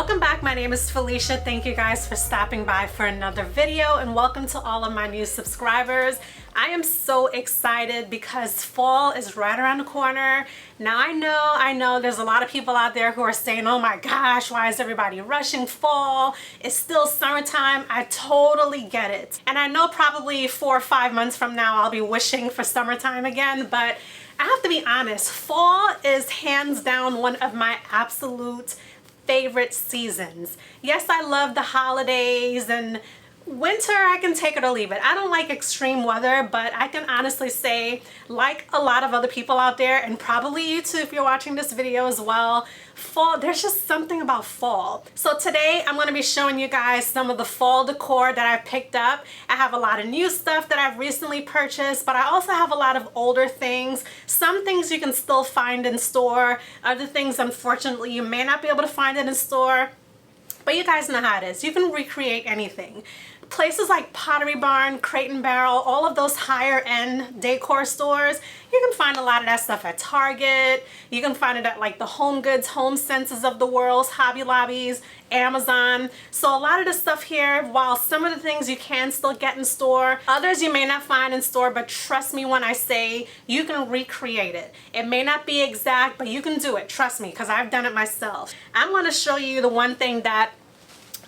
Welcome back. My name is Felicia. Thank you guys for stopping by for another video, and welcome to all of my new subscribers. I am so excited because fall is right around the corner. Now I know there's a lot of people out there who are saying, oh my gosh, why is everybody rushing fall? It's still summertime. I totally get it. And I know probably 4 or 5 months from now I'll be wishing for summertime again, but I have to be honest, fall is hands down one of my absolute favorite seasons. Yes, I love the holidays, and winter I can take it or leave it. I don't like extreme weather, but I can honestly say, like a lot of other people out there, and probably you too if you're watching this video as well, fall, there's just something about fall. So today I'm going to be showing you guys some of the fall decor that I picked up. I have a lot of new stuff that I've recently purchased, but I also have a lot of older things. Some things you can still find in store, other things unfortunately you may not be able to find it in store. But you guys know how it is. You can recreate anything. Places like Pottery Barn, Crate and Barrel, all of those higher end decor stores, you can find a lot of that stuff at Target. You can find it at like the Home Goods, Home Senses of the world, Hobbylobbies, Amazon. So a lot of the stuff here, while some of the things you can still get in store, others you may not find in store, but trust me when I say you can recreate it. It may not be exact, but you can do it. Trust me, because I've done it myself. I'm going to show you the one thing that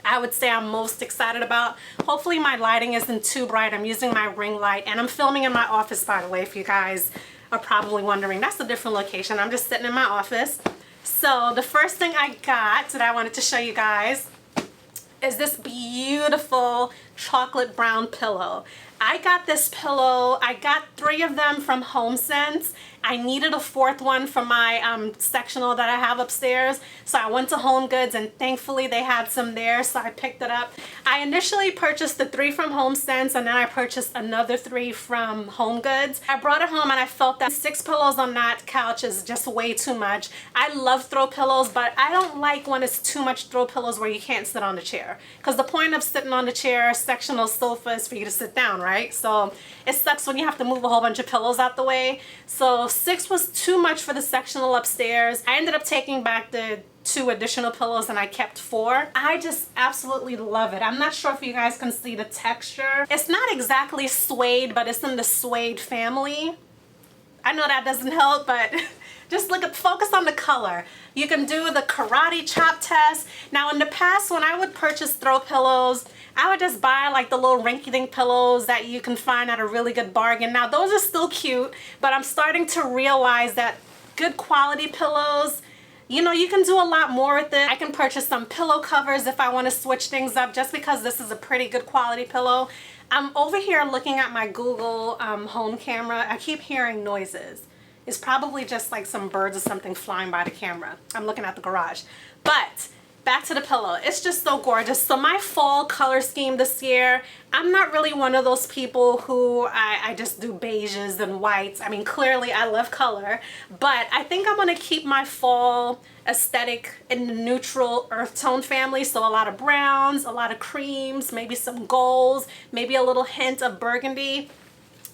I would say I'm most excited about. Hopefully my lighting isn't too bright. I'm using my ring light, and I'm filming in my office, by the way, if you guys are probably wondering. That's a different location. I'm just sitting in my office. So the first thing I got that I wanted to show you guys is this beautiful chocolate brown pillow. I got this pillow, I got 3 of them from HomeSense. I needed a 4th one for my sectional that I have upstairs. So I went to Home Goods and thankfully they had some there, so I picked it up. I initially purchased the 3 from HomeSense, and then I purchased another 3 from Home Goods. I brought it home and I felt that 6 pillows on that couch is just way too much. I love throw pillows, but I don't like when it's too much throw pillows where you can't sit on the chair. Because the point of sitting on the chair, sectional sofa, is for you to sit down, right? So it sucks when you have to move a whole bunch of pillows out the way. So 6 was too much for the sectional upstairs. I ended up taking back the 2 additional pillows and I kept 4. I just absolutely love it. I'm not sure if you guys can see the texture. It's not exactly suede, but it's in the suede family. I know that doesn't help, but just focus on the color. You can do the karate chop test. Now in the past, when I would purchase throw pillows, I would just buy like the little rinky-dink pillows that you can find at a really good bargain. Now those are still cute, but I'm starting to realize that good quality pillows, you know, you can do a lot more with it. I can purchase some pillow covers if I want to switch things up, just because this is a pretty good quality pillow. I'm over here looking at my Google home camera. I keep hearing noises. It's probably just like some birds or something flying by the camera. I'm looking at the garage. But back to the pillow. It's just so gorgeous. So my fall color scheme this year, I'm not really one of those people who I just do beiges and whites. I mean, clearly I love color, but I think I'm going to keep my fall aesthetic in the neutral earth tone family. So a lot of browns, a lot of creams, maybe some golds, maybe a little hint of burgundy.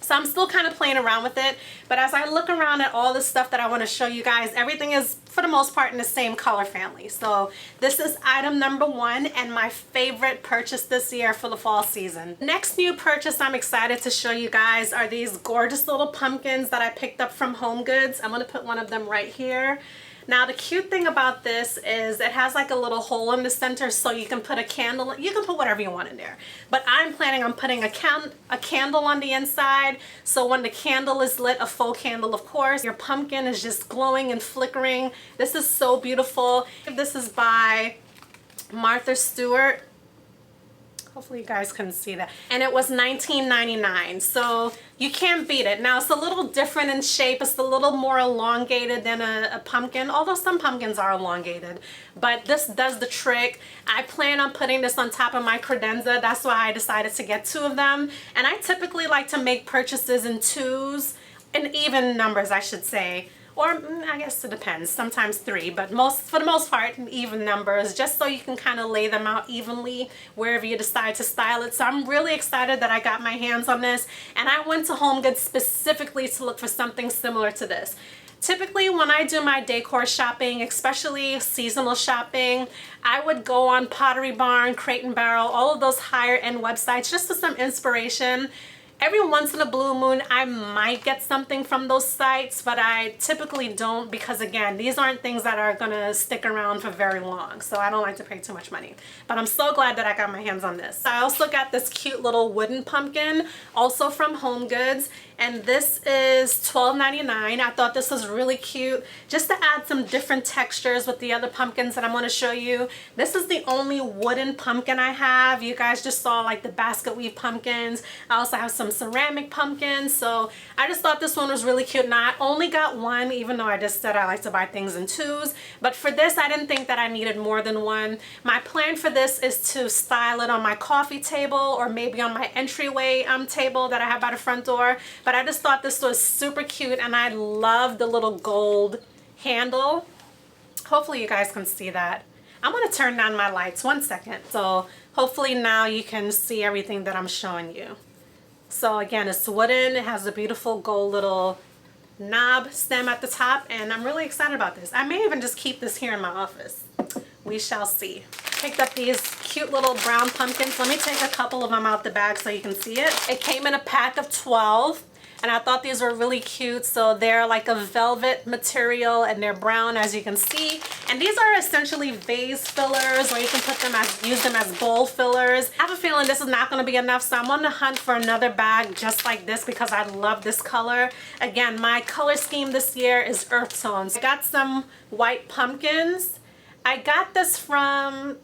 So I'm still kind of playing around with it, but as I look around at all the stuff that I want to show you guys, everything is for the most part in the same color family. So this is item number 1 and my favorite purchase this year for the fall season. Next new purchase I'm excited to show you guys are these gorgeous little pumpkins that I picked up from Home Goods. I'm going to put one of them right here. Now the cute thing about this is it has like a little hole in the center, so you can put a candle, you can put whatever you want in there. But I'm planning on putting a candle on the inside, so when the candle is lit, a faux candle of course, your pumpkin is just glowing and flickering. This is so beautiful. This is by Martha Stewart. Hopefully you guys can see that. And it was $19.99, so you can't beat it. Now it's a little different in shape. It's a little more elongated than a pumpkin, although some pumpkins are elongated. But this does the trick. I plan on putting this on top of my credenza. That's why I decided to get 2 of them. And I typically like to make purchases in 2s, in even numbers I should say. or I guess it depends, sometimes 3, but for the most part even numbers, just so you can kind of lay them out evenly wherever you decide to style it. So I'm really excited that I got my hands on this, and I went to HomeGoods specifically to look for something similar to this. Typically when I do my decor shopping, especially seasonal shopping, I would go on Pottery Barn, Crate and Barrel, all of those higher end websites just for some inspiration. Every once in a blue moon, I might get something from those sites, but I typically don't because, again, these aren't things that are going to stick around for very long, so I don't like to pay too much money. But I'm so glad that I got my hands on this. I also got this cute little wooden pumpkin, also from HomeGoods, and this is $12.99. I thought this was really cute, just to add some different textures with the other pumpkins that I'm going to show you. This is the only wooden pumpkin I have. You guys just saw like the basket weave pumpkins. I also have some ceramic pumpkins, so I just thought this one was really cute. Now I only got one, even though I just said I like to buy things in 2s, but for this I didn't think that I needed more than one. My plan for this is to style it on my coffee table or maybe on my entryway table that I have by the front door, but I just thought this was super cute, and I love the little gold handle. Hopefully you guys can see that. I'm going to turn down my lights 1 second, so hopefully now you can see everything that I'm showing you. So again, it's wooden, it has a beautiful gold little knob stem at the top, and I'm really excited about this. I may even just keep this here in my office. We shall see. Picked up these cute little brown pumpkins. Let me take a couple of them out the bag so you can see it. It came in a pack of 12. And I thought these were really cute. So they're like a velvet material and they're brown, as you can see. And these are essentially vase fillers, or you can use them as bowl fillers. I have a feeling this is not going to be enough, so I'm on the hunt for another bag just like this because I love this color. Again, my color scheme this year is earth tones. I got some white pumpkins. I got this from,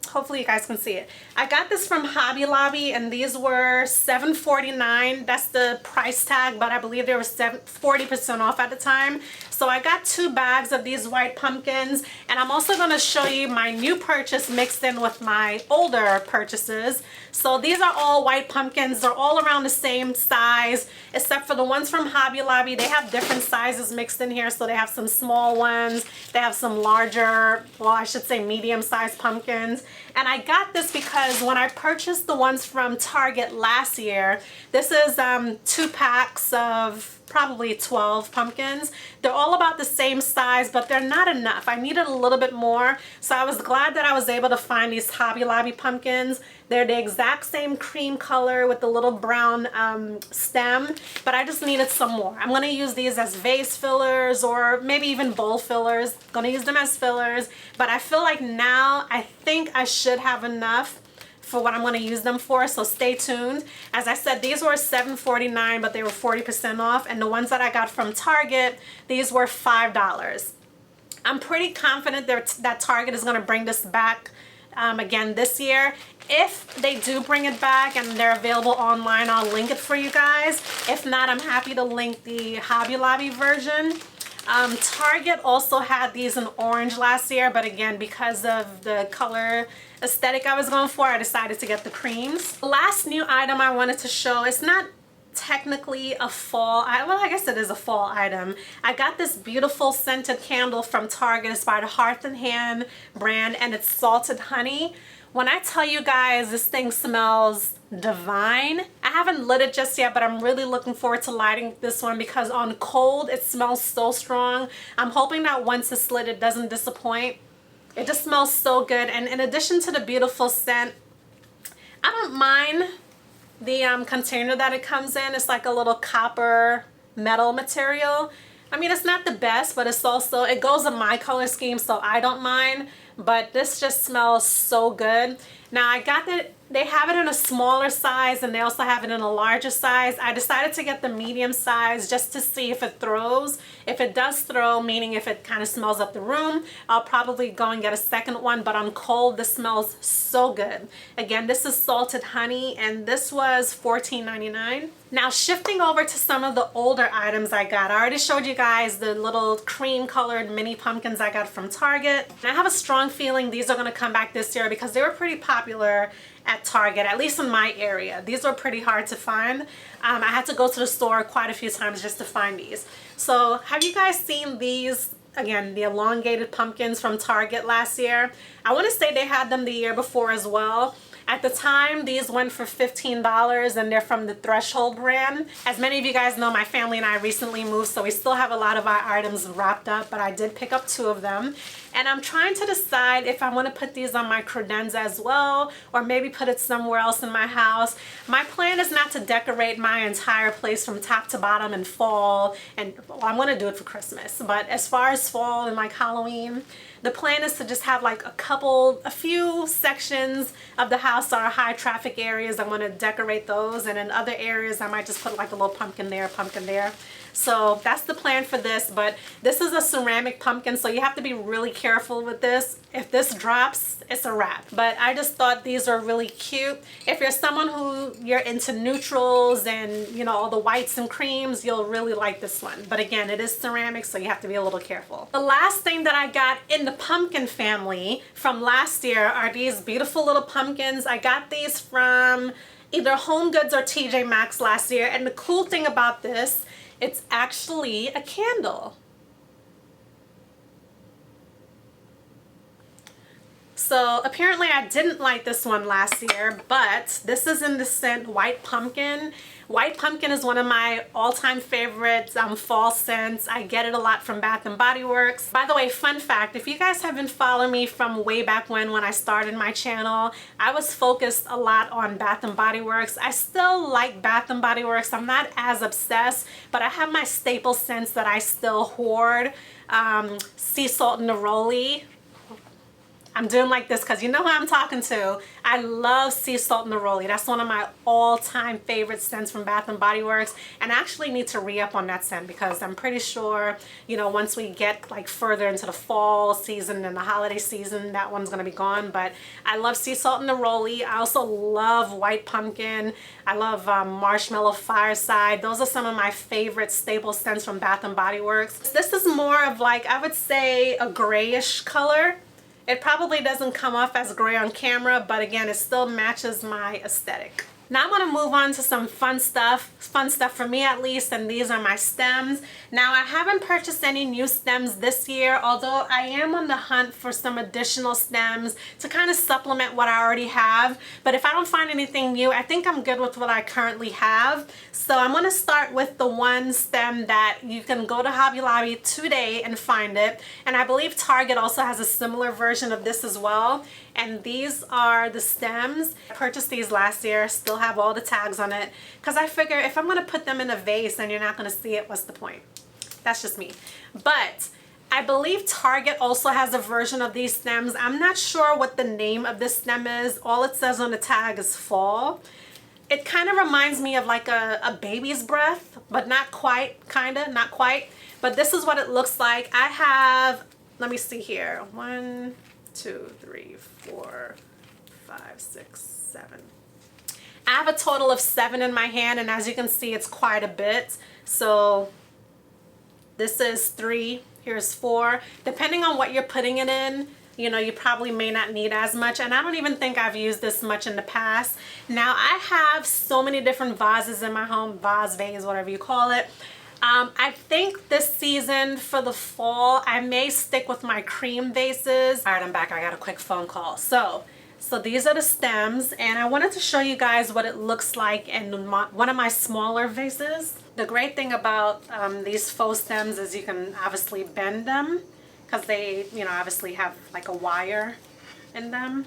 hopefully you guys can see it. I got this from Hobby Lobby, and these were $7.49. That's the price tag, but I believe they were 40% off at the time. So I got 2 bags of these white pumpkins, and I'm also going to show you my new purchase mixed in with my older purchases. So these are all white pumpkins. They're all around the same size, except for the ones from Hobby Lobby. They have different sizes mixed in here. So they have some small ones. They have some larger, well, I should say medium-sized pumpkins. And I got this because when I purchased the ones from Target last year, this is 2 packs of probably 12 pumpkins. They're all about the same size, but they're not enough. I needed a little bit more, so I was glad that I was able to find these Hobby Lobby pumpkins. They're the exact same cream color with the little brown stem, but I just needed some more. I'm going to use these as vase fillers or maybe even bowl fillers. I'm going to use them as fillers, but I feel like now I think I should have enough for what I'm going to use them for, so stay tuned. As I said, these were $7.49, but they were 40% off, and the ones that I got from Target, these were $5. I'm pretty confident that Target is going to bring this back again this year. If they do bring it back and they're available online, I'll link it for you guys. If not, I'm happy to link the Hobby Lobby version. Target also had these in orange last year, but again, because of the color aesthetic I was going for, I decided to get the creams. The last new item I wanted to show, it's not technically a fall, well, I guess it is a fall item. I got this beautiful scented candle from Target. It's by the Hearth and Hand brand, and it's salted honey. When I tell you guys, this thing smells divine. I haven't lit it just yet, but I'm really looking forward to lighting this one because on cold it smells so strong. I'm hoping that once it's lit it doesn't disappoint. It just smells so good, and in addition to the beautiful scent, I don't mind the container that it comes in. It's like a little copper metal material. I mean, it's not the best, but it's also, it goes in my color scheme, so I don't mind. But this just smells so good. Now I got that they have it in a smaller size and they also have it in a larger size. I decided to get the medium size just to see if it throws. If it does throw, meaning if it kind of smells up the room, I'll probably go and get a second one. But on cold, this smells so good. Again, this is salted honey, and this was $14.99. Now shifting over to some of the older items I already showed you guys the little cream colored mini pumpkins I got from Target. And I have a strong a feeling these are going to come back this year because they were pretty popular at Target, at least in my area. These were pretty hard to find. I had to go to the store quite a few times just to find these. So have you guys seen these? Again, the elongated pumpkins from Target last year. I want to say they had them the year before as well. At the time, these went for $15 and they're from the Threshold brand. As many of you guys know, my family and I recently moved, so we still have a lot of our items wrapped up, but I did pick up 2 of them. And I'm trying to decide if I want to put these on my credenza as well, or maybe put it somewhere else in my house. My plan is not to decorate my entire place from top to bottom in fall, and well, I'm going to do it for Christmas. But as far as fall and like Halloween, the plan is to just have like a few sections of the house that are high traffic areas. I want to decorate those, and in other areas I might just put like a little pumpkin there, pumpkin there. So that's the plan for this, but this is a ceramic pumpkin, so you have to be really careful with this. If this drops, it's a wrap. But I just thought these are really cute. If you're someone who you're into neutrals and, you know, all the whites and creams, you'll really like this one. But again, it is ceramic, so you have to be a little careful. The last thing that I got in the pumpkin family from last year are these beautiful little pumpkins. I got these from either Home Goods or TJ Maxx last year, and the cool thing about this, it's actually a candle. So apparently I didn't like this one last year, but this is in the scent White Pumpkin. White Pumpkin is one of my all-time favorite fall scents. I get it a lot from Bath & Body Works. By the way, fun fact, if you guys have been following me from way back when I started my channel, I was focused a lot on Bath & Body Works. I still like Bath & Body Works. I'm not as obsessed, but I have my staple scents that I still hoard. Sea Salt and Neroli. I'm doing like this because you know who I'm talking to. I love Sea Salt and Neroli. That's one of my all-time favorite scents from Bath & Body Works. And I actually need to re-up on that scent because I'm pretty sure, you know, once we get like further into the fall season and the holiday season, that one's going to be gone. But I love Sea Salt and Neroli. I also love White Pumpkin. I love Marshmallow Fireside. Those are some of my favorite staple scents from Bath & Body Works. This is more of like, I would say, a grayish color. It probably doesn't come off as gray on camera, but again, it still matches my aesthetic. Now I'm going to move on to some fun stuff for me at least, and these are my stems. Now I haven't purchased any new stems this year, although I am on the hunt for some additional stems to kind of supplement what I already have. But if I don't find anything new, I think I'm good with what I currently have. So I'm going to start with the one stem that you can go to Hobby Lobby today and find it. And I believe Target also has a similar version of this as well. And these are the stems. I purchased these last year, still have all the tags on it, because I figure if I'm going to put them in a vase and you're not going to see it, what's the point? That's just me. But I believe Target also has a version of these stems. I'm not sure what the name of this stem is. All it says on the tag is fall. It kind of reminds me of like a baby's breath, but not quite, not quite. But this is what it looks like. I have, let me see here, 1, 2, 3, 4, 5, 6, 7. I have a total of 7 in my hand, and as you can see, it's quite a bit. So this is 3, here's 4. Depending on what you're putting it in, you know, you probably may not need as much, and I don't even think I've used this much in the past. Now I have so many different vases in my home, vase, whatever you call it. I think this season for the fall, I may stick with my cream vases. All right, I'm back. I got a quick phone call. So these are the stems, and I wanted to show you guys what it looks like in one of my smaller vases. The great thing about these faux stems is you can obviously bend them because they, you know, obviously have like a wire in them.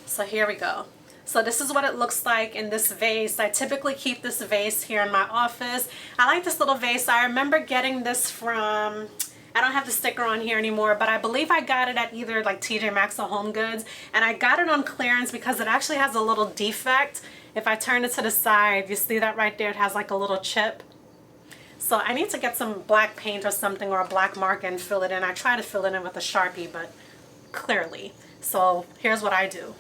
So here we go. So this is what it looks like in this vase. I typically keep this vase here in my office. I like this little vase. I remember getting this from, I don't have the sticker on here anymore, but I believe I got it at either like TJ Maxx or Home Goods. And I got it on clearance because it actually has a little defect. If I turn it to the side, you see that right there? It has like a little chip. So I need to get some black paint or something, or a black marker, and fill it in. I try to fill it in with a Sharpie, but clearly. So here's what I do.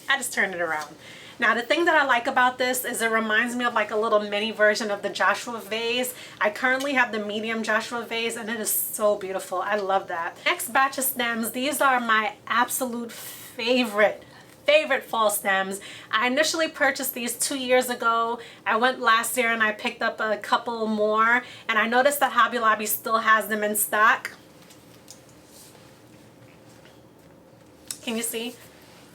I just turned it around. Now the thing that I like about this is it reminds me of like a little mini version of the Joshua vase. I currently have the medium Joshua vase and it is so beautiful. I love that. Next batch of stems, these are my absolute favorite fall stems. I initially purchased these 2 years ago. I went last year and I picked up a couple more, and I noticed that Hobby Lobby still has them in stock. Can you see?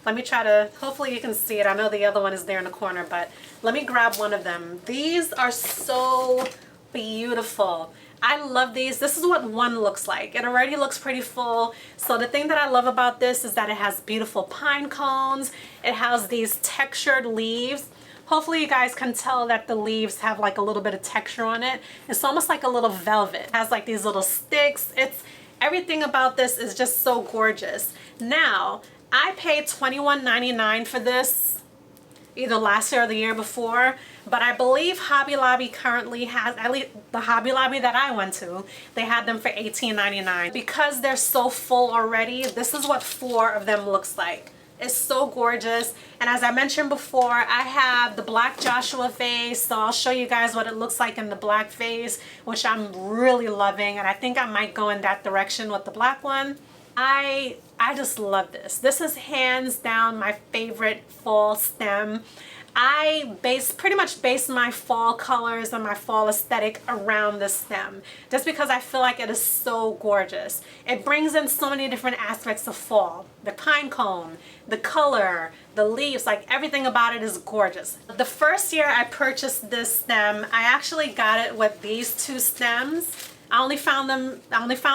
Let me try to, hopefully you can see it. I know the other one is there in the corner, but let me grab one of them. These are so beautiful. I love these. This is what one looks like. It already looks pretty full. So the thing that I love about this is that it has beautiful pine cones. It has these textured leaves. Hopefully you guys can tell that the leaves have like a little bit of texture on it. It's almost like a little velvet. It has like these little sticks. Everything about this is just so gorgeous. Now, I paid $21.99 for this either last year or the year before, but I believe Hobby Lobby currently has, at least the Hobby Lobby that I went to, they had them for $18.99. Because they're so full already, this is what 4 of them looks like. It's so gorgeous. And as I mentioned before, I have the black Joshua vase, so I'll show you guys what it looks like in the black vase, which I'm really loving, and I think I might go in that direction with the black one. I just love this. This is hands down my favorite fall stem. I pretty much base my fall colors and my fall aesthetic around this stem, just because I feel like it is so gorgeous. It brings in so many different aspects of fall. The pine cone, the color, the leaves, like everything about it is gorgeous. The first year I purchased this stem, I actually got it with these 2 stems. I only found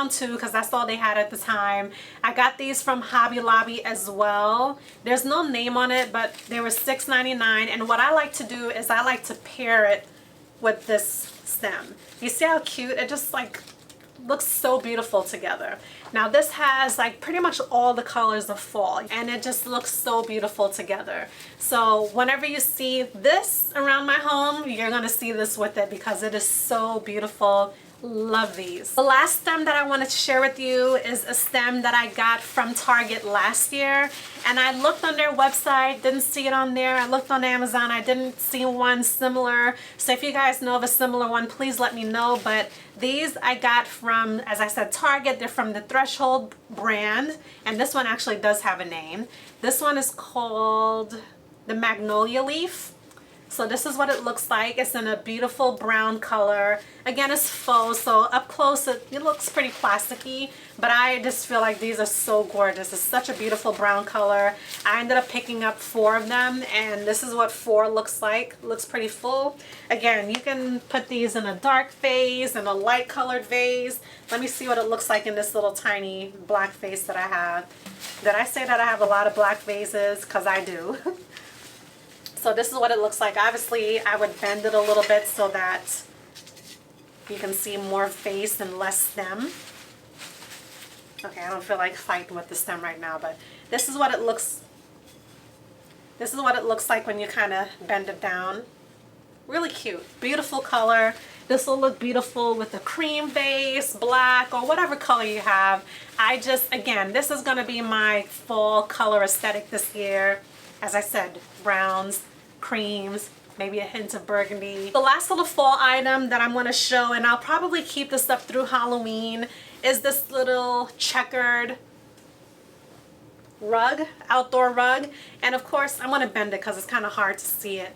2 because that's all they had at the time. I got these from Hobby Lobby as well. There's no name on it, but they were $6.99. And what I like to do is I like to pair it with this stem. You see how cute? It just like looks so beautiful together. Now this has like pretty much all the colors of fall, and it just looks so beautiful together. So whenever you see this around my home, you're gonna see this with it because it is so beautiful. Love these. The last stem that I wanted to share with you is a stem that I got from Target last year, and I looked on their website, didn't see it on there. I looked on Amazon, I didn't see one similar. So if you guys know of a similar one, please let me know. But these I got from, as I said, Target. They're from the Threshold brand, and this one actually does have a name. This one is called the Magnolia Leaf. So this is what it looks like. It's in a beautiful brown color. Again, it's faux, so up close it looks pretty plasticky, but I just feel like these are so gorgeous. It's such a beautiful brown color. I ended up picking up 4 of them, and this is what 4 looks like. Looks pretty full. Again, you can put these in a dark vase and a light colored vase. Let me see what it looks like in this little tiny black vase that I have. Did I say that I have a lot of black vases? Because I do. So this is what it looks like. Obviously, I would bend it a little bit so that you can see more face and less stem. Okay, I don't feel like fighting with the stem right now, but this is what it looks. This is what it looks like when you kind of bend it down. Really cute, beautiful color. This will look beautiful with a cream vase, black, or whatever color you have. Again, this is going to be my fall color aesthetic this year. As I said, browns, creams, maybe a hint of burgundy. The last little fall item that I'm going to show, and I'll probably keep this up through Halloween, is this little checkered rug, outdoor rug. And of course, I'm going to bend it because it's kind of hard to see it.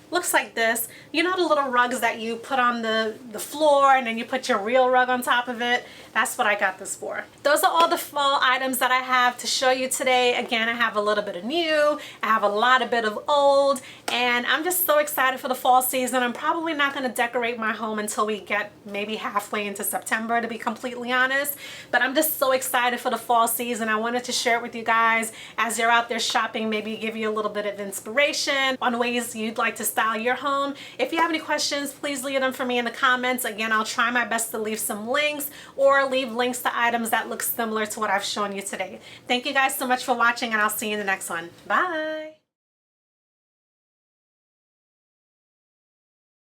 Looks like this. You know the little rugs that you put on the floor and then you put your real rug on top of it? That's what I got this for. Those are all the fall items that I have to show you today. Again, I have a little bit of new, I have a bit of old, and I'm just so excited for the fall season. I'm probably not going to decorate my home until we get maybe halfway into September, to be completely honest. But I'm just so excited for the fall season. I wanted to share it with you guys as you're out there shopping, maybe give you a little bit of inspiration on ways you'd like to style your home. If you have any questions, please leave them for me in the comments. Again, I'll try my best to leave some links or leave links to items that look similar to what I've shown you today. Thank you guys so much for watching, and I'll see you in the next one. Bye!